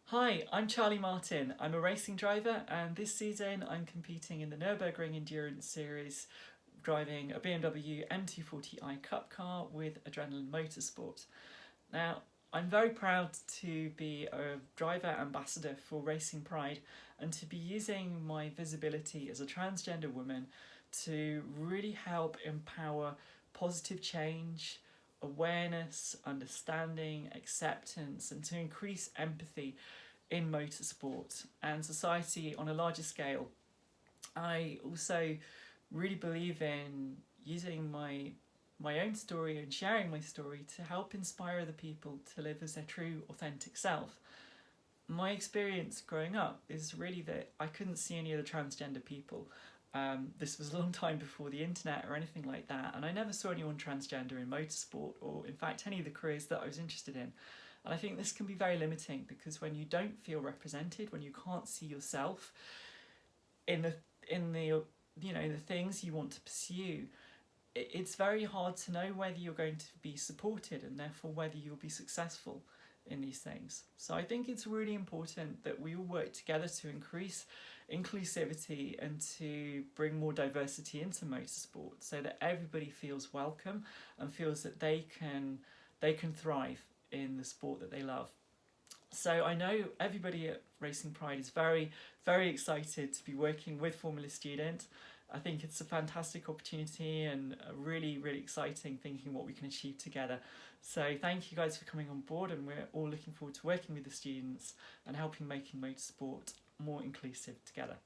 Hi, I'm Charlie Martin. I'm a racing driver, and this season I'm competing in the Nürburgring Endurance Series, driving a BMW M240i Cup car with Adrenaline Motorsport. Now, I'm very proud to be a driver ambassador for Racing Pride and to be using my visibility as a transgender woman to really help empower positive change, awareness, understanding, acceptance, and to increase empathy in motorsport and society on a larger scale. I also really believe in using my own story and sharing my story to help inspire other people to live as their true authentic self. My experience growing up is really that I couldn't see any other transgender people. This was a long time before the internet or anything like that, and I never saw anyone transgender in motorsport or, in fact, any of the careers that I was interested in. And I think this can be very limiting because when you don't feel represented, when you can't see yourself in the the things you want to pursue, it's very hard to know whether you're going to be supported and therefore whether you'll be successful in these things. So I think it's really important that we all work together to increase inclusivity and to bring more diversity into motorsport so that everybody feels welcome and feels that they can thrive in the sport that they love. So I know everybody at Racing Pride is very, very excited to be working with Formula Student. I think it's a fantastic opportunity and really, really exciting thinking what we can achieve together. So thank you guys for coming on board, and we're all looking forward to working with the students and helping making motorsport more inclusive together.